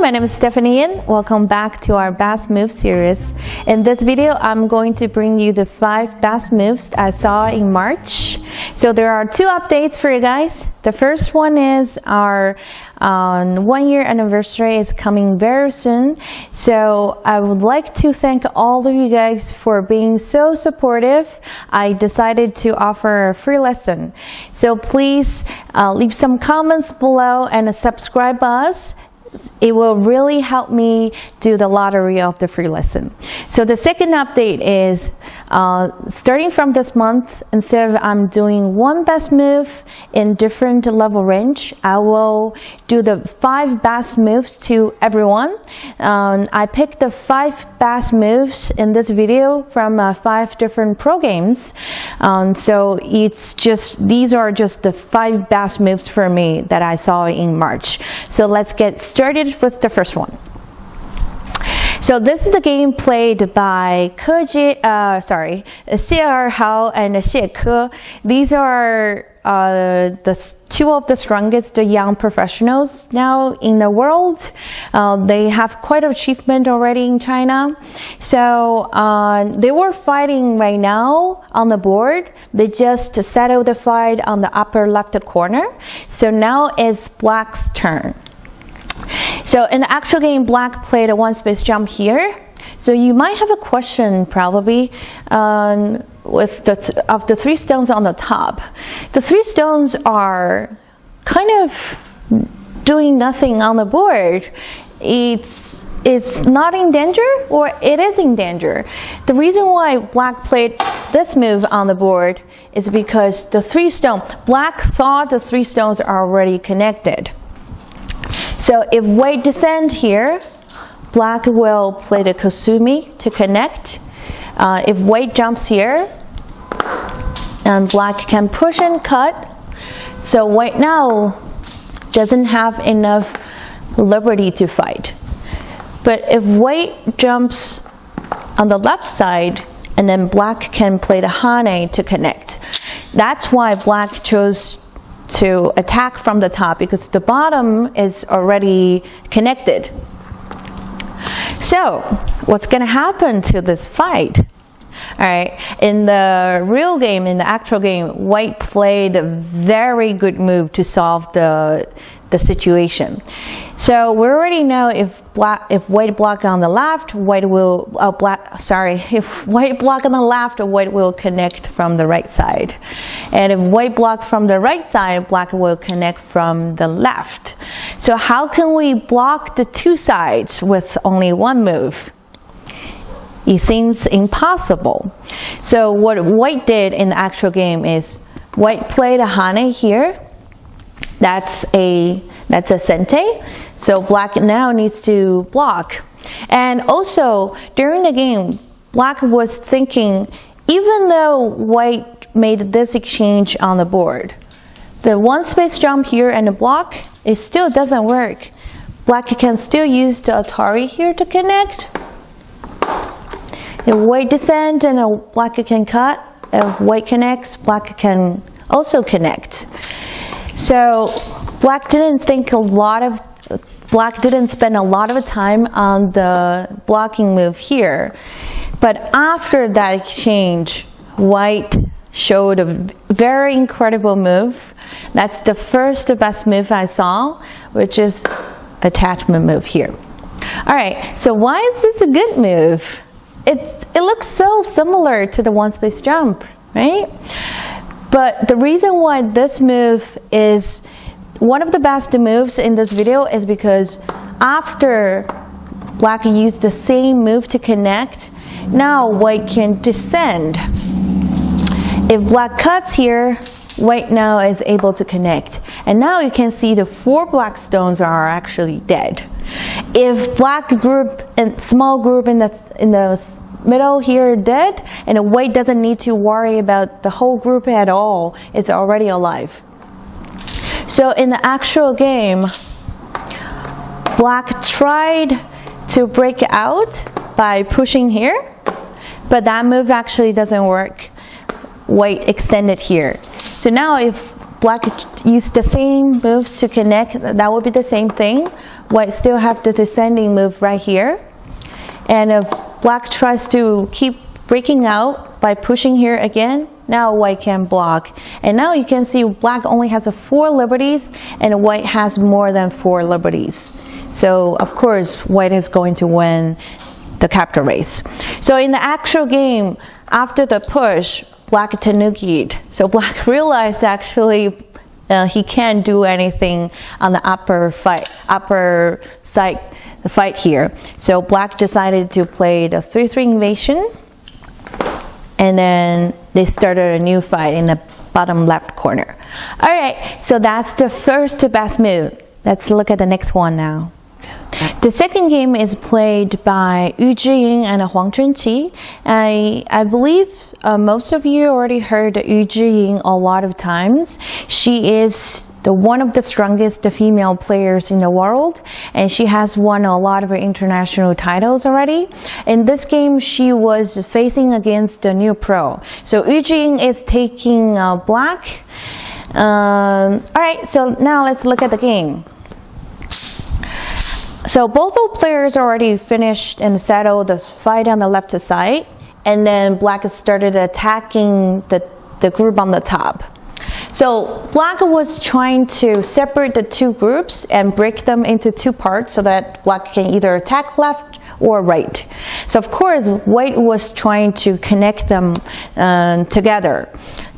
my name is Stephanie Yin. Welcome back to our best move series. In this video, I'm going to bring you the 5 best moves I saw in March. So there are 2 updates for you guys. The first one is our 1-year anniversary is coming very soon. So I would like to thank all of you guys for being so supportive. I decided to offer a free lesson. So please leave some comments below and subscribe us. It will really help me do the lottery of the free lesson. So the second update is starting from this month, instead of I'm doing 1 best move in different level range, I will do the 5 best moves to everyone. I picked the 5 best moves in this video from 5 different pro games. So these are just the 5 best moves for me that I saw in March. So let's get started with the first one. So this is the game played by Xie Erhao and Xie Ke. These are the 2 of the strongest young professionals now in the world. They have quite an achievement already in China. So they were fighting right now on the board. They just settled the fight on the upper left corner. So now it's Black's turn. So in the actual game, Black played a 1 space jump here. So you might have a question probably with of the 3 stones on the top. The 3 stones are kind of doing nothing on the board. It's not in danger, or it is in danger. The reason why Black played this move on the board is because the 3 stones, Black thought the 3 stones are already connected. So if White descend here, Black will play the Kasumi to connect. If White jumps here, and Black can push and cut. So White now doesn't have enough liberty to fight. But if White jumps on the left side, and then Black can play the Hane to connect. That's why Black chose to attack from the top, because the bottom is already connected. So what's going to happen to this fight? All right, in the real game, in the actual game, White played a very good move to solve the situation. So we already know if White block on the left, White will if White block on the left, White will connect from the right side. And if White block from the right side, Black will connect from the left. So how can we block the 2 sides with only 1 move? It seems impossible. So what White did in the actual game is White played a Hane here. That's a sente. So Black now needs to block. And also during the game, Black was thinking, even though White made this exchange on the board, the 1 space jump here and the block, it still doesn't work. Black can still use the Atari here to connect. If White descend and Black can cut, if White connects, Black can also connect. So Black didn't spend a lot of time on the blocking move here. But after that exchange, White showed a very incredible move. That's the first best move I saw, which is attachment move here. All right, so why is this a good move? It looks so similar to the 1 space jump, right? But the reason why this move is one of the best moves in this video is because after Black used the same move to connect, now White can descend. If Black cuts here, White now is able to connect. And now you can see the 4 Black stones are actually dead. If Black group and small group in the middle here dead, and White doesn't need to worry about the whole group at all, it's already alive. So in the actual game, Black tried to break out by pushing here, but that move actually doesn't work. White extended here. So now if black used the same moves to connect, that would be the same thing. White still have the descending move right here. And if black tries to keep breaking out by pushing here again, now white can block. And now you can see black only has 4 liberties and white has more than 4 liberties. So of course white is going to win the capital race. So in the actual game, after the push, black tanukied. So black realized actually he can't do anything on the upper side the fight here. So black decided to play the 3-3 invasion, and then they started a new fight in the bottom left corner. All right, so that's the first best move. Let's look at the next one now. The second game is played by Zhiying and Huang Chunqi. I believe most of you already heard Zhiying a lot of times. She is one of the strongest female players in the world, and she has won a lot of international titles already. In this game, she was facing against the new pro. So Zhiying is taking black. All right, so now let's look at the game. So both the players already finished and settled the fight on the left side, and then black started attacking the group on the top. So black was trying to separate the 2 groups and break them into 2 parts so that black can either attack left or right. So of course white was trying to connect them together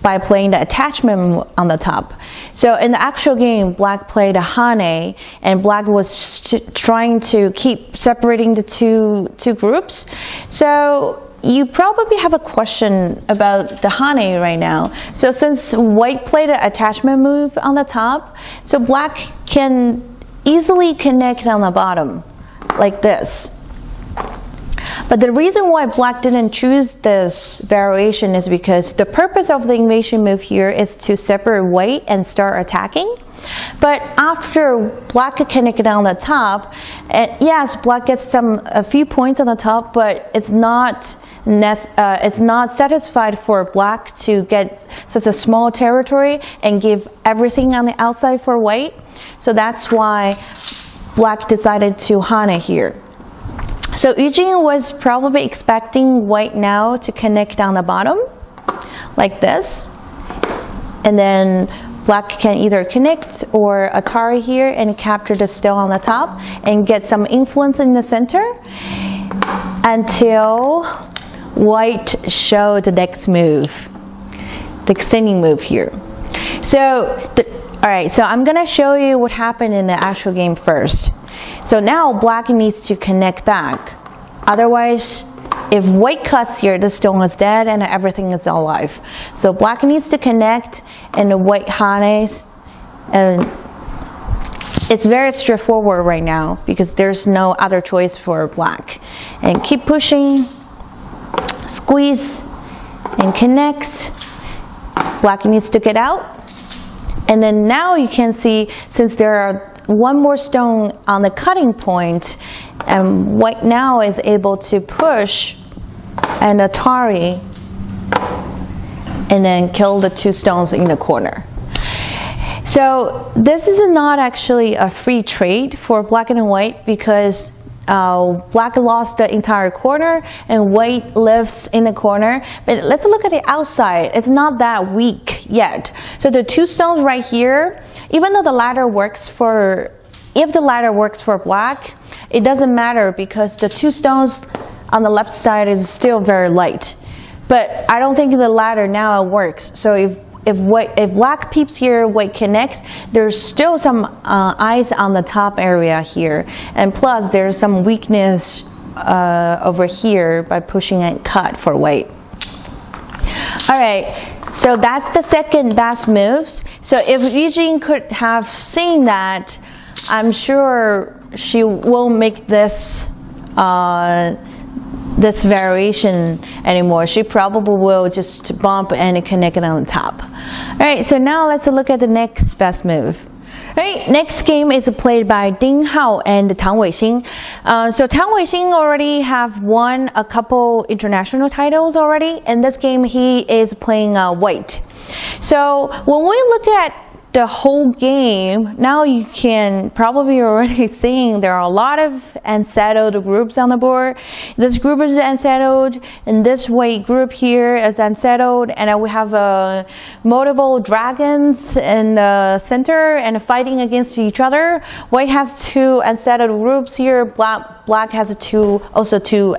by playing the attachment on the top. So in the actual game, black played a Hane, and black was trying to keep separating the two groups. So you probably have a question about the Hane right now. So since white played an attachment move on the top, so black can easily connect on the bottom, like this. But the reason why black didn't choose this variation is because the purpose of the invasion move here is to separate white and start attacking. But after black connected on the top, yes, black gets a few points on the top, but it's not satisfied for black to get such a small territory and give everything on the outside for white. So that's why black decided to Hane here. So Zhiying was probably expecting white now to connect on the bottom, like this. And then black can either connect or Atari here and capture the stone on the top and get some influence in the center until white showed the next move, the extending move here. So, all right, so I'm gonna show you what happened in the actual game first. So now black needs to connect back. Otherwise, if white cuts here, the stone is dead and everything is alive. So black needs to connect and the white hanes. And it's very straightforward right now because there's no other choice for black. And keep pushing, squeeze, and connects. Black needs to get out. And then now you can see, since there are one more stone on the cutting point, and white now is able to push and Atari and then kill the 2 stones in the corner. So this is not actually a free trade for black and white because black lost the entire corner and white lives in the corner. But let's look at the outside. It's not that weak yet. So the 2 stones right here, even though the ladder works for, if the ladder works for black, it doesn't matter because the 2 stones on the left side is still very light. But I don't think the ladder now works. So if black peeps here, white connects, there's still some eyes on the top area here. And plus there's some weakness over here by pushing and cut for white. All right. So that's the second best moves. So if Zhiying could have seen that, I'm sure she won't make this this variation anymore. She probably will just bump and connect it on the top. All right, so now let's look at the next best move. All right, next game is played by Ding Hao and Tang Weixing. So Tang Weixing already have won a couple international titles already. In this game, he is playing white. So when we look at the whole game, now you can probably already seeing there are a lot of unsettled groups on the board. This group is unsettled, and this white group here is unsettled, and then we have multiple dragons in the center and fighting against each other. White has two unsettled groups here. Black has also two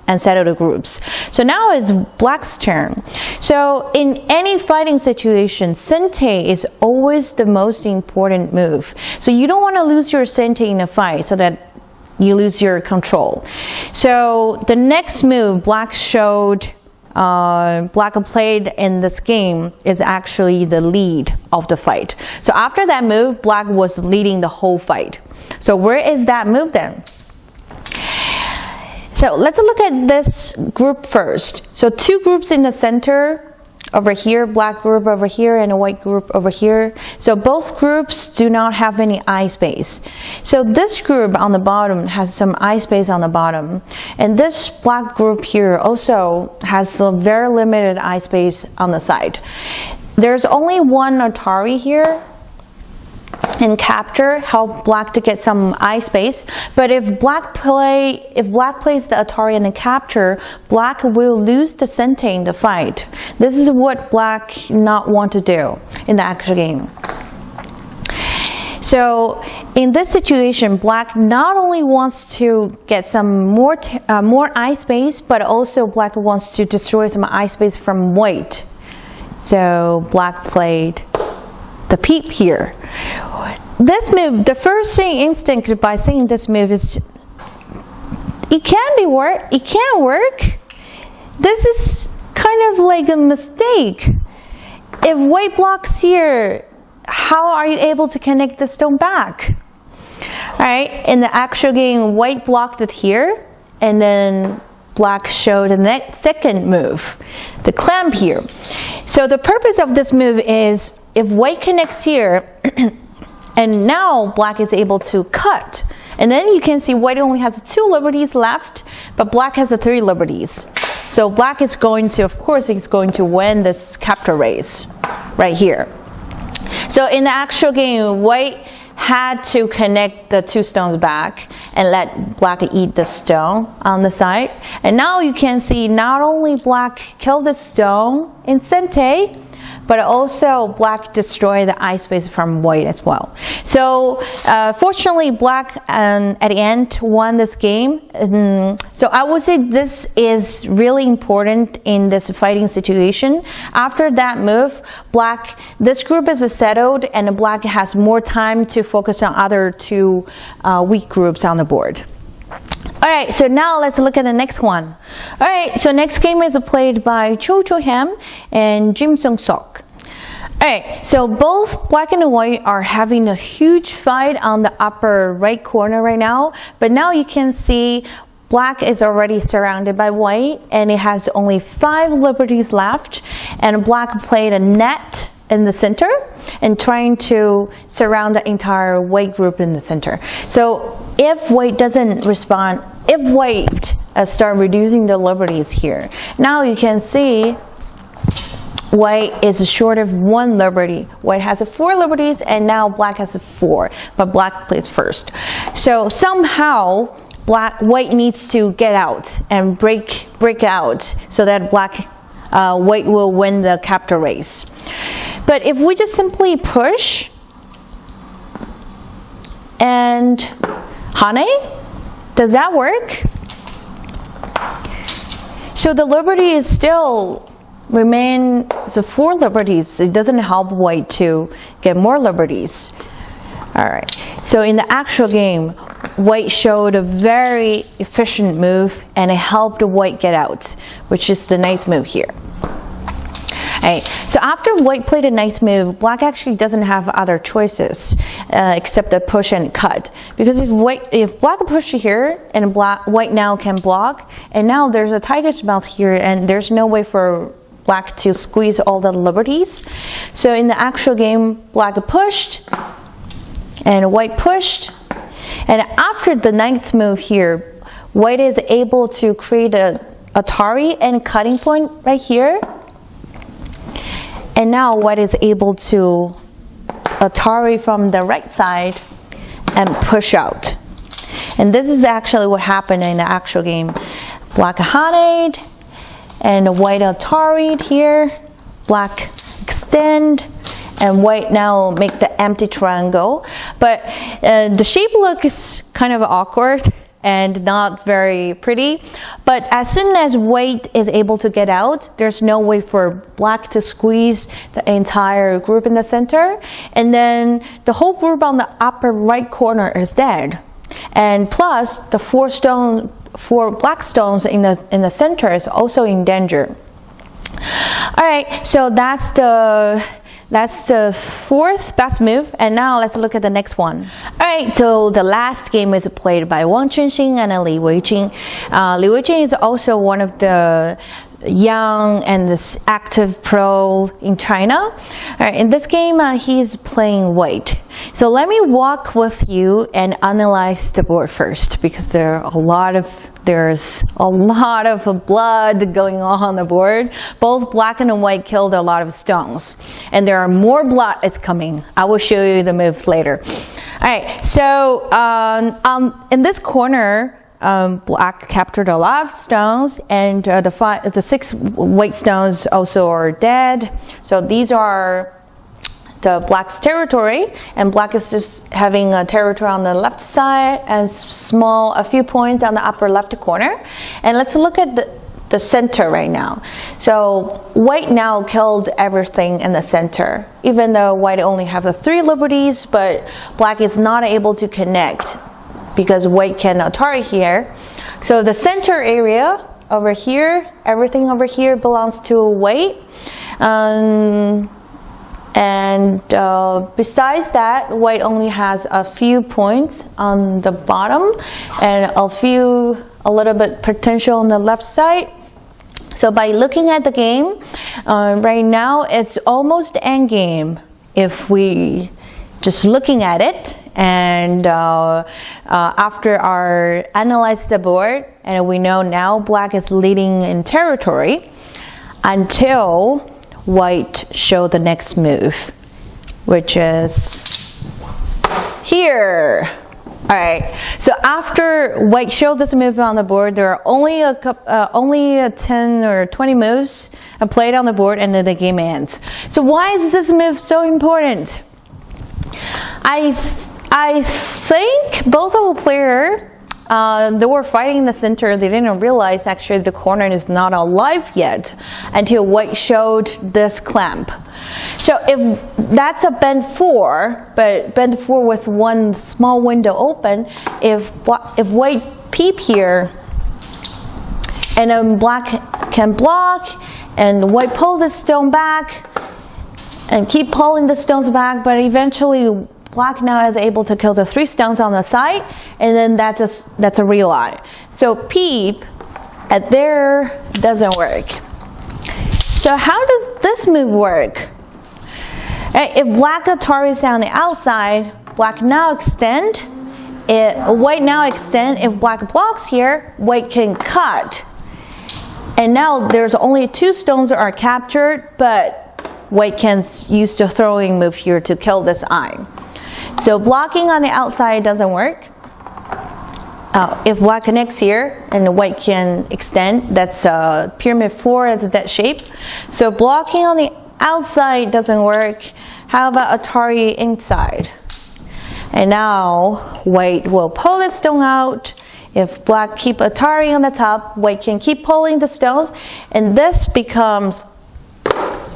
unsettled groups. So now it's Black's turn. So in any fighting situation, sente is always the most important move. So you don't want to lose your sente in a fight so that you lose your control. So the next move Black showed, Black played in this game is actually the lead of the fight. So after that move, Black was leading the whole fight. So where is that move then? So let's look at this group first. So two groups in the center over here, Black group over here and a white group over here. So both groups do not have any eye space. So this group on the bottom has some eye space on the bottom. And this Black group here also has some very limited eye space on the side. There's only one Atari here. And capture help Black to get some eye space, but if Black plays the Atari and the capture, Black will lose the sente in the fight. This is what Black not want to do in the actual game. So in this situation, Black not only wants to get some more eye space, but also Black wants to destroy some eye space from White. So Black played the peep here. This move, the first instinct by seeing this move is, it can't work. This is kind of like a mistake. If White blocks here, how are you able to connect the stone back? Alright, in the actual game, White blocked it here, and then Black showed the next second move, the clamp here. So the purpose of this move is, if White connects here, and now Black is able to cut. And then you can see White only has 2 liberties left, but Black has 3 liberties. So Black is going to, of course, he's going to win this capture race right here. So in the actual game, White had to connect the 2 stones back and let Black eat the stone on the side. And now you can see not only Black killed the stone in sente, but also Black destroyed the eye space from White as well. So fortunately, Black at the end won this game. So I would say this is really important in this fighting situation. After that move, this group is settled, and Black has more time to focus on other 2 weak groups on the board. Alright, so now let's look at the next one. Alright, so next game is played by Cheolhan and Jiseok. Alright, so both Black and White are having a huge fight on the upper right corner right now, but now you can see Black is already surrounded by White, and it has only 5 liberties left, and Black played a net in the center and trying to surround the entire White group in the center. So if White doesn't respond, if White start reducing the liberties here, now you can see White is short of 1 liberty. White has 4 liberties, and now Black has 4, but Black plays first. So somehow White needs to get out and break out so that White will win the capture race. But if we just simply push and honey, does that work? So the liberty is still remain 4 liberties. It doesn't help White to get more liberties. Alright, so in the actual game, White showed a very efficient move, and it helped White get out, which is the nice move here. Alright, so after White played a nice move, Black actually doesn't have other choices except the push and cut. Because if Black pushed here, and White now can block, and now there's a tiger's mouth here, and there's no way for Black to squeeze all the liberties. So in the actual game, Black pushed, and White pushed, and after the ninth move here, White is able to create a Atari and cutting point right here. And now White is able to Atari from the right side and push out. And this is actually what happened in the actual game. Black Hanade and white Atari here. Black extend and white now make the empty triangle. But the shape looks kind of awkward and not very pretty. But as soon as white is able to get out, there's no way for black to squeeze the entire group in the center. And then the whole group on the upper right corner is dead. And plus, the four black stones in the center is also in danger. All right, so that's the fourth best move, and now let's look at the next one. Alright, so the last game is played by Wang Chenxing and Li Weixing. Li Weixing is also one of the young and this active pro in China. Alright, in this game, he's playing white. So let me walk with you and analyze the board first, because there's a lot of blood going on the board. Both black and white killed a lot of stones, and there are more blood is coming. I will show you the moves later. Alright, so in this corner, black captured a lot of stones, and the 6 white stones also are dead. So these are the black's territory, and black is just having a territory on the left side and a few points on the upper left corner. And let's look at the center right now. So white now killed everything in the center, even though white only have the 3 liberties, but black is not able to connect because white can Atari here. So the center area over here, everything over here belongs to white. And besides that, white only has a few points on the bottom and a little bit potential on the left side. So by looking at the game, right now it's almost endgame if we just looking at it. And after our analyze the board, and we know now black is leading in territory until white show the next move, which is here. All right, so after white showed this move on the board, there are only 10 or 20 moves played on the board, and then the game ends. So why is this move so important? I think both of the players, they were fighting in the center. They didn't realize actually the corner is not alive yet until white showed this clamp. So if that's a bend 4, but bend 4 with one small window open, if white peep here, and then black can block, and white pull the stone back, and keep pulling the stones back, but eventually black now is able to kill the 3 stones on the side, and then that's a real eye. So peep at there doesn't work. So how does this move work? If black Atari is on the outside, black now extend. White now extend. If black blocks here, white can cut. And now there's only 2 stones that are captured, but white can use the throwing move here to kill this eye. So blocking on the outside doesn't work. If black connects here and white can extend, that's pyramid 4, that's that shape. So blocking on the outside doesn't work. How about Atari inside? And now white will pull the stone out. If black keep Atari on the top, white can keep pulling the stones, and this becomes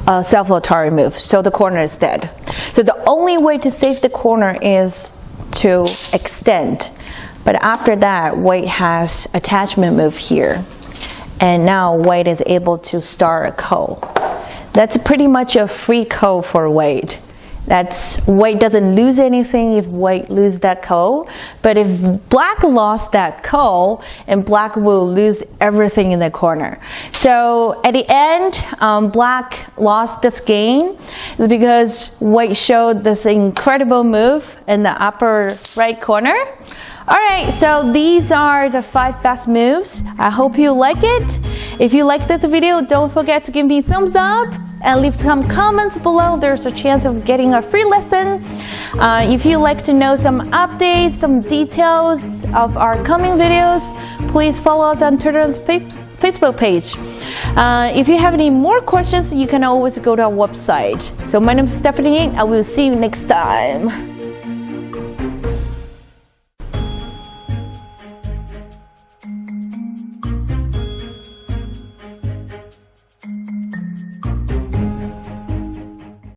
a self-Atari move, so the corner is dead. So the only way to save the corner is to extend. But after that, white has attachment move here. And now white is able to start a ko. That's pretty much a free ko for white. White doesn't lose anything if white loses that ko, but if black lost that ko, and black will lose everything in the corner. So at the end, black lost this game because white showed this incredible move in the upper right corner. Alright, so these are the 5 best moves. I hope you like it. If you like this video, don't forget to give me a thumbs up and leave some comments below. There's a chance of getting a free lesson. If you'd like to know some updates, some details of our coming videos, please follow us on Twitter's Facebook page. If you have any more questions, you can always go to our website. So my name is Stephanie Yin. I will see you next time.